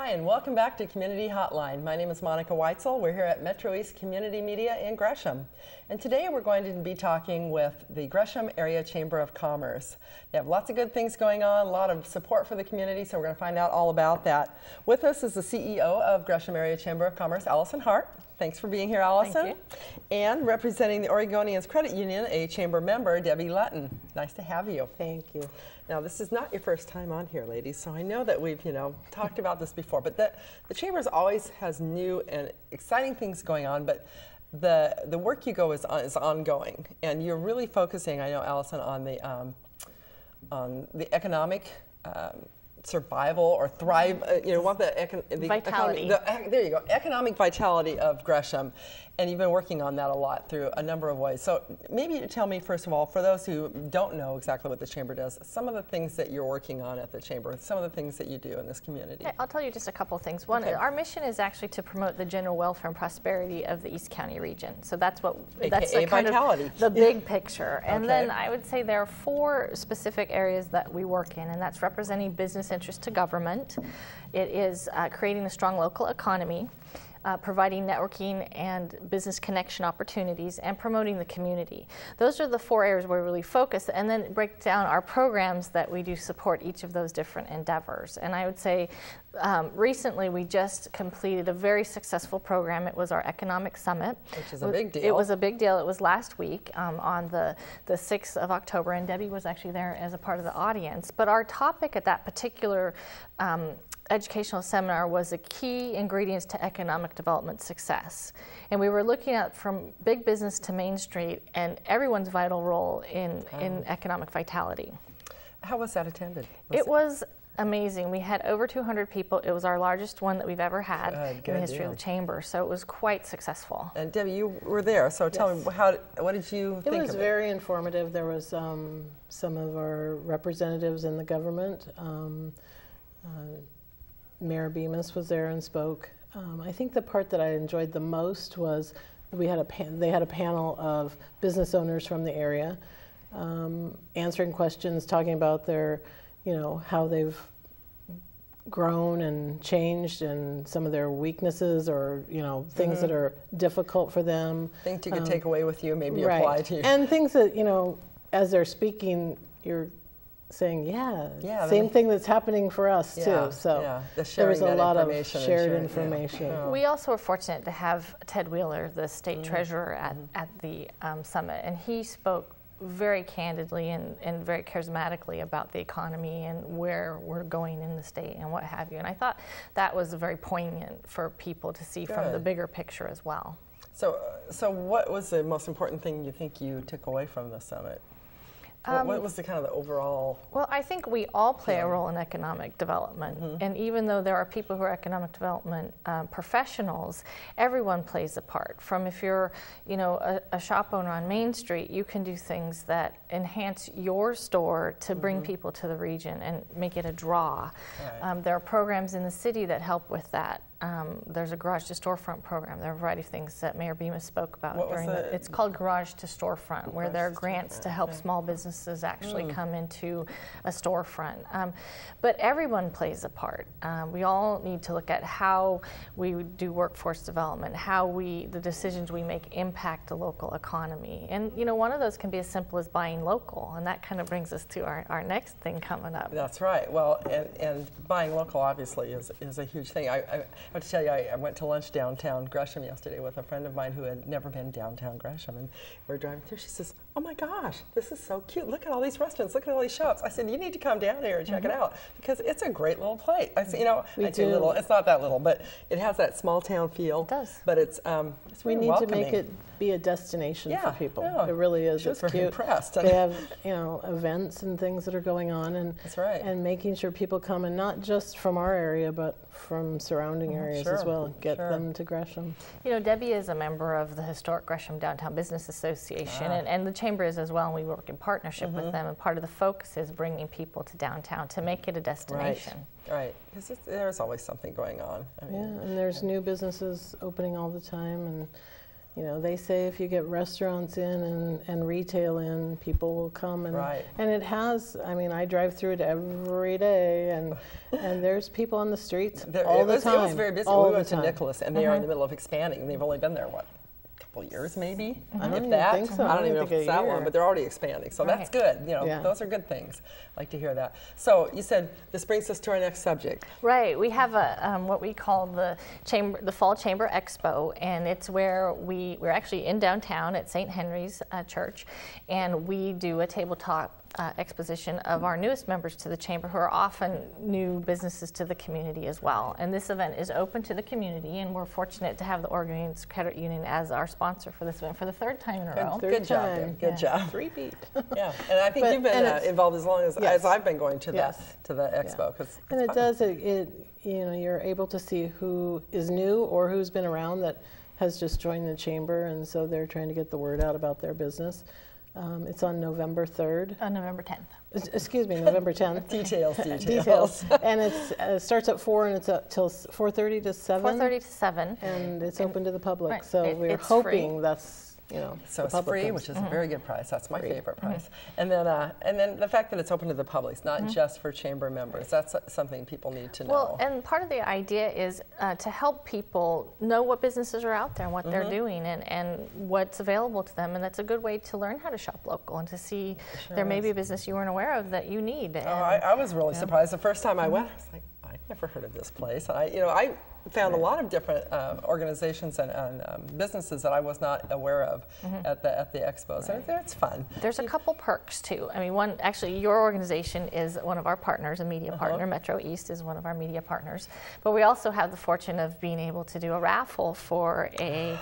Hi, and welcome back to Community Hotline. My name is Monica Weitzel. We're here at Metro East Community Media in Gresham. And today we're going to be talking with the Gresham Area Chamber of Commerce. They have lots of good things going on, a lot of support for the community, so we're going to find out all about that. With us is the CEO of Gresham Area Chamber of Commerce, Allison Hart. Thanks for being here, Allison. Thank you. And representing the Oregonians Credit Union, a chamber member, Debbie Lutton. Nice to have you. Thank you. Now, this is not your first time on here, ladies, so I know that we've, talked about this before, but the Chambers always has new and exciting things going on, but the work you go is ongoing, and you're really focusing, I know, Allison, on the economic survival or thrive, want the vitality. There you go, economic vitality of Gresham, and you've been working on that a lot through a number of ways. So maybe you tell me, first of all, for those who don't know exactly what the Chamber does, some of the things that you're working on at the Chamber, some of the things that you do in this community. I'll tell you just a couple of things. One, our mission is actually to promote the general welfare and prosperity of the East County region. So that's the kind of the big picture. And then I would say there are 4 specific areas that we work in, and that's representing business interest to government. It is creating a strong local economy, providing networking and business connection opportunities, and promoting the community. Those are the 4 areas where we really focus, and then break down our programs that we do support each of those different endeavors. And I would say recently we just completed a very successful program. It was our Economic Summit. Which is a big deal. It was a big deal. It was last week on the 6th of October, and Debbie was actually there as a part of the audience. But our topic at that particular educational seminar was the key ingredients to economic development success. And we were looking at from big business to Main Street and everyone's vital role in economic vitality. How was that attended? It was amazing. We had over 200 people. It was our largest one that we've ever had in the history of the Chamber, so it was quite successful. And Debbie, you were there, so tell me, what did you think of it? It was very informative. There was some of our representatives in the government. Mayor Bemis was there and spoke. I think the part that I enjoyed the most was they had a panel of business owners from the area answering questions, talking about their, how they've grown and changed and some of their weaknesses or, things that are difficult for them. Things you could take away with you, maybe apply to you. And things that, as they're speaking, you're saying, same thing that's happening for us too. So there was a lot of shared information. Yeah. We also were fortunate to have Ted Wheeler, the state treasurer, at the summit, and he spoke very candidly and very charismatically about the economy and where we're going in the state and what have you. And I thought that was very poignant for people to see from the bigger picture as well. So what was the most important thing you think you took away from the summit? What was the kind of the overall? Well, I think we all play a role in economic development, and even though there are people who are economic development professionals, everyone plays a part. From if you're, a shop owner on Main Street, you can do things that enhance your store to bring people to the region and make it a draw. Right. There are programs in the city that help with that. There's a Garage to Storefront program. There are a variety of things that Mayor Bemis spoke about during it's called Garage to Storefront, where there are grants to help small businesses actually come into a storefront. But everyone plays a part. We all need to look at how we do workforce development, how the decisions we make impact the local economy. And one of those can be as simple as buying local, and that kind of brings us to our next thing coming up. That's right. Well, and buying local obviously is a huge thing. I have to tell you, I went to lunch downtown Gresham yesterday with a friend of mine who had never been downtown Gresham, and we were driving through. She says, "Oh my gosh, this is so cute. Look at all these restaurants. Look at all these shops." I said, "You need to come down here and check it out because it's a great little place." I said, I'd say little. It's not that little, but it has that small town feel. It does. But it's we really need welcoming. to make it be a destination for people. Yeah. It really is. She was it's very cute. impressed. They have events and things that are going on, and that's right. And making sure people come, and not just from our area, but from surrounding areas as well. Get them to Gresham. Debbie is a member of the historic Gresham Downtown Business Association, and the Chamber is as well, and we work in partnership with them, and part of the focus is bringing people to downtown to make it a destination. Right, because there's always something going on. And there's new businesses opening all the time, and you know, they say if you get restaurants in and retail in, people will come. And, and it has, I mean, I drive through it every day, and there's people on the streets all the time. It was very busy. We went to Nicholas, and they are in the middle of expanding. They've only been there, what, a couple years maybe? I don't even think so. I don't even know if it's that long, but they're already expanding. So that's good. You know, those are good things. I like to hear that. So you said this brings us to our next subject. Right. We have a what we call the Fall Chamber Expo, and it's where we're actually in downtown at St. Henry's Church, and we do a tabletop exposition of our newest members to the Chamber, who are often new businesses to the community as well. And this event is open to the community, and we're fortunate to have the Oregon Credit Union as our sponsor for this event for the third time in a row. Good job. Good job. Repeat. Yeah, and I think you've been involved as long as I've been going to the expo. And it does, you know, you're able to see who is new or who's been around that has just joined the Chamber, and so they're trying to get the word out about their business. It's on November 3rd. November 10th. Excuse me, November 10th. Details. And it starts at 4 and it's up till 4:30 to 7. 4:30 to 7. And it's open to the public. So we're hoping that's, you know, so it's free, which is a very good price. That's my favorite price. And then the fact that it's open to the public, it's not just for Chamber members. That's something people need to know. Well, and part of the idea is to help people know what businesses are out there and what they're doing and what's available to them. And that's a good way to learn how to shop local and to see there may be a business you weren't aware of that you need. And, I was really surprised the first time I went. I was like, I never heard of this place. I found a lot of different organizations and businesses that I was not aware of at the expos. So it's fun. There's a couple perks too. I mean, actually your organization is one of our partners, a media partner. Metro East is one of our media partners. But we also have the fortune of being able to do a raffle for a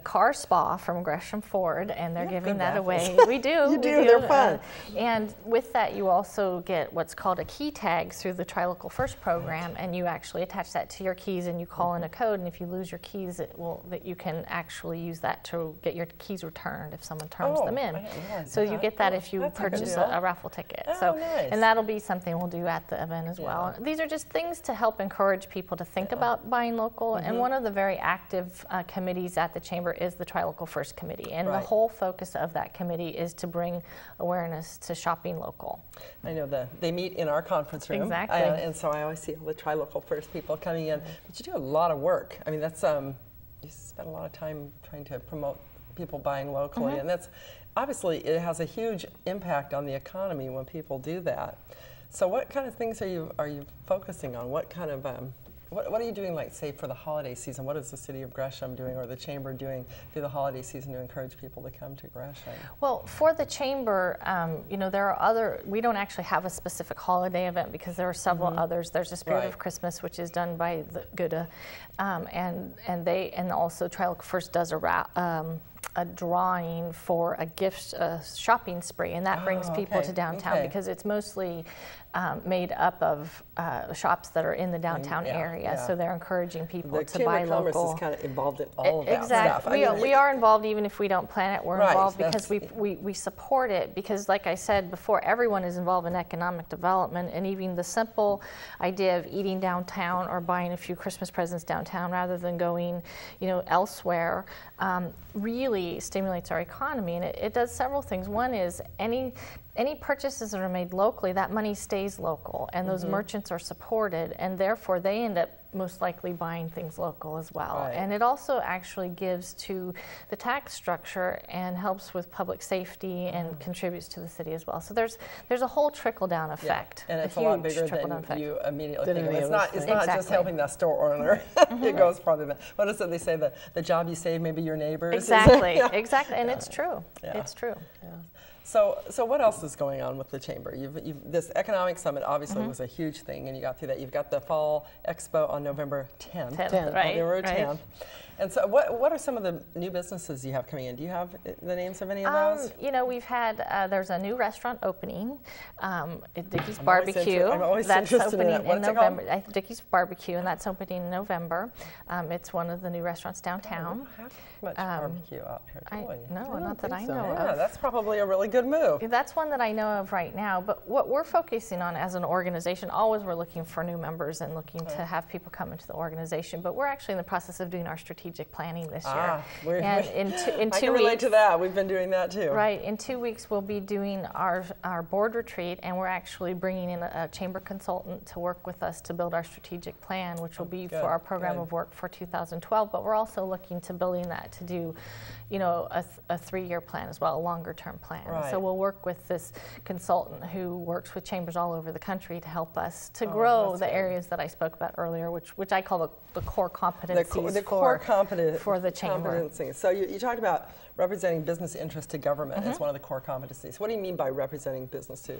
car spa from Gresham Ford, and they're giving that away. We do. You do. They're fun. And with that, you also get what's called a key tag through the Try Local First program, and you actually attach that to your keys, and you call in a code, and if you lose your keys, that you can actually use that to get your keys returned if someone turns them in. So you get that if you purchase a raffle ticket. Nice. And that'll be something we'll do at the event as well. These are just things to help encourage people to think about buying local. And one of the very active committees at the Chamber is the Try Local First Committee. And the whole focus of that committee is to bring awareness to shopping local. I know they meet in our conference room. Exactly. And so I always see all the Try Local First people coming in. But you do a lot of work. I mean, that's you spend a lot of time trying to promote people buying locally, and that's obviously it has a huge impact on the economy when people do that. So, what kind of things are you focusing on? What kind of what are you doing, like, say, for the holiday season? What is the City of Gresham doing or the Chamber doing through the holiday season to encourage people to come to Gresham? Well, for the Chamber, you know, there are we don't actually have a specific holiday event because there are several others. There's the Spirit of Christmas, which is done by the Gacc, and also Try Local First does a drawing for a gift shopping spree, and that brings people to downtown because it's mostly made up of shops that are in the downtown area, so they're encouraging people to buy local. The Chamber of Commerce is kind of involved in all of that stuff. Exactly. We are involved even if we don't plan it. We're involved because we support it because, like I said before, everyone is involved in economic development, and even the simple idea of eating downtown or buying a few Christmas presents downtown rather than going, you know, elsewhere really stimulates our economy, and it does several things. One is any purchases that are made locally, that money stays local, and those merchants are supported, and therefore they end up most likely buying things local as well. And it also actually gives to the tax structure and helps with public safety and contributes to the city as well. So there's a whole trickle-down effect. And it's a lot bigger than you immediately think of. It's not just helping that store owner. It goes farther than that. What is it they say? The job you save, maybe your neighbors. Exactly, exactly, and it's true. It's true. So what else is going on with the Chamber? This economic summit obviously was a huge thing, and you got through that. You've got the Fall Expo on November 10th. November 10th. And so what are some of the new businesses you have coming in? Do you have the names of any of those? You know, we've had, there's a new restaurant opening, Dickie's Barbecue. I'm always that's interested opening in What's November. Dickie's Barbecue, and that's opening in November. It's one of the new restaurants downtown. Much barbecue out here, do we? No, not that I know of. Yeah, that's probably a really good good move. That's one that I know of right now, but what we're focusing on as an organization, always we're looking for new members and looking to have people come into the organization, but we're actually in the process of doing our strategic planning this year. And in I 2 can weeks, relate to that. We've been doing that too. Right, in 2 weeks we'll be doing our board retreat, and we're actually bringing in a chamber consultant to work with us to build our strategic plan, which will be for our program of work for 2012, but we're also looking to building that to do, you know, a 3-year plan as well, a longer term plan. Right. So we'll work with this consultant who works with chambers all over the country to help us to grow the areas that I spoke about earlier, which I call the core competencies for the chamber. Competencies. So you talked about representing business interest to government as one of the core competencies. What do you mean by representing business to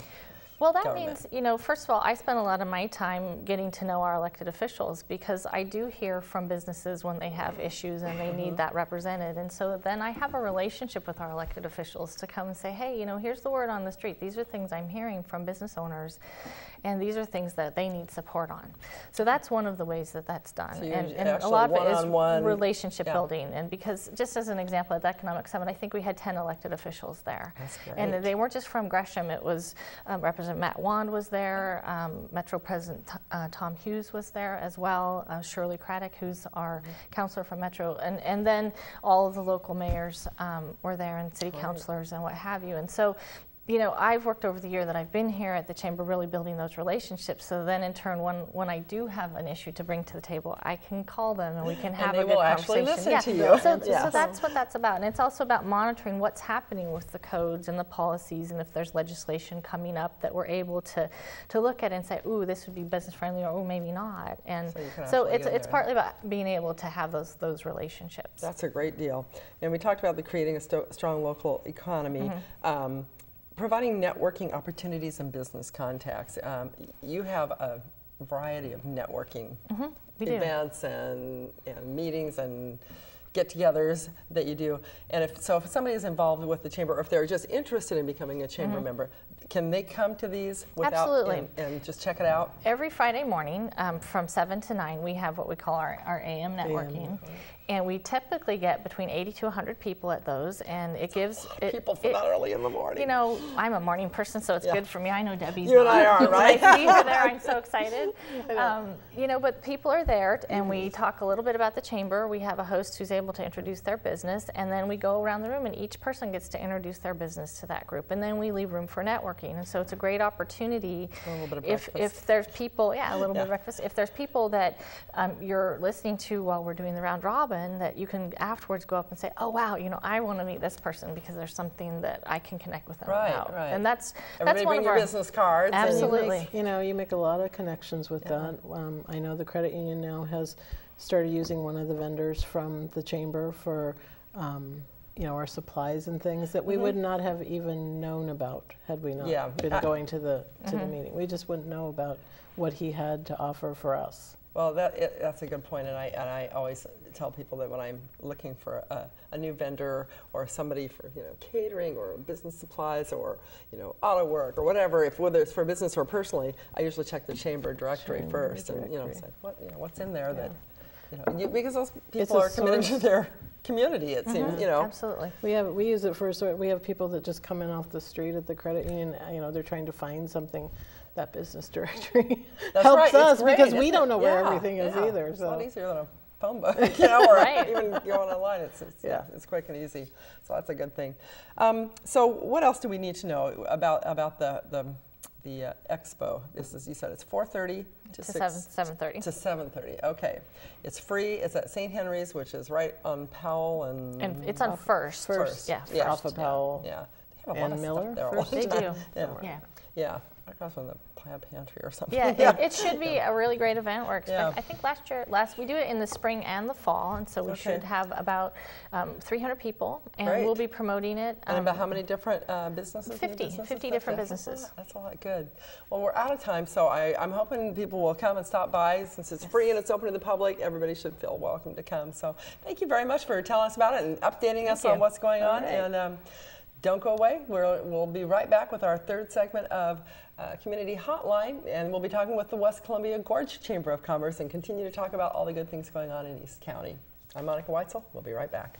Well, that government? means, you know, first of all, I spend a lot of my time getting to know our elected officials, because I do hear from businesses when they have issues and they need that represented. And so then I have a relationship with our elected officials to come and say, hey, you know, here's the word on the street. These are things I'm hearing from business owners, and these are things that they need support on. So that's one of the ways that that's done. So and a lot of it is relationship building. And because, just as an example, at the Economic Summit, I think we had 10 elected officials there. That's great. And they weren't just from Gresham. It was Representative Matt Wand was there, Metro President Tom Hughes was there as well, Shirley Craddock, who's our counselor from Metro, and then all of the local mayors were there, and city councilors and what have you. And so, you know, I've worked over the year that I've been here at the chamber really building those relationships. So then in turn, when I do have an issue to bring to the table, I can call them and we can have a good conversation. And they will actually listen to you. So that's what that's about. And it's also about monitoring what's happening with the codes and the policies, and if there's legislation coming up that we're able to look at and say, ooh, this would be business friendly, or ooh, maybe not. And so it's partly about being able to have those relationships. That's a great deal. And we talked about creating a strong local economy. Providing networking opportunities and business contacts. You have a variety of networking events and meetings and get-togethers that you do. And if somebody is involved with the chamber, or if they're just interested in becoming a chamber member, can they come to these and just check it out? Every Friday morning from 7 to 9, we have what we call our AM networking. And we typically get between 80 to 100 people at those, and it gives people for that early in the morning. You know, I'm a morning person, so it's good for me. I know Debbie's. You and I are, right? Nice to be there. I'm so excited. You know, but people are there, and we talk a little bit about the chamber. We have a host who's able to introduce their business, and then we go around the room, and each person gets to introduce their business to that group, and then we leave room for networking. And so it's a great opportunity. A little bit of if there's people, a little bit of breakfast. If there's people that you're listening to while we're doing the round robin, that you can afterwards go up and say, oh wow, you know, I want to meet this person because there's something that I can connect with them about. Right. And that's Everybody one bring of your our business cards. Absolutely. You make a lot of connections with that. I know the credit union now has started using one of the vendors from the chamber for our supplies and things that we would not have even known about had we not been going to the meeting. We just wouldn't know about what he had to offer for us. Well, that's a good point, and I always tell people that when I'm looking for a new vendor or somebody for catering or business supplies or auto work or whatever, whether it's for business or personally, I usually check the chamber directory first and say what's in there that because those people are committed to their community. It seems Absolutely. We use it for we have people that just come in off the street at the credit union. They're trying to find something. That business directory helps us because we don't know where everything is either. It's a lot easier than a phone book, or even going online. It's quick and easy. So that's a good thing. So what else do we need to know about the expo? You said it's 4:30 to 7:30. To 7:30. Okay, it's free. It's at St. Henry's, which is right on Powell and it's on First. Yeah, off of Powell. Yeah, they have a lot and of Miller. stuff there. They do. Yeah. Across from the pantry or something. Yeah, it should be a really great event. We're expecting. I think we do it in the spring and the fall, and so we should have about 300 people, and we'll be promoting it. And about how many different businesses? 50 different businesses. That's a lot. Good. Well, we're out of time, so I'm hoping people will come and stop by. Since it's free and it's open to the public, everybody should feel welcome to come. So thank you very much for telling us about it and updating us on what's going on. And don't go away. We'll be right back with our third segment of Community Hotline, and we'll be talking with the West Columbia Gorge Chamber of Commerce and continue to talk about all the good things going on in East County. I'm Monica Weitzel. We'll be right back.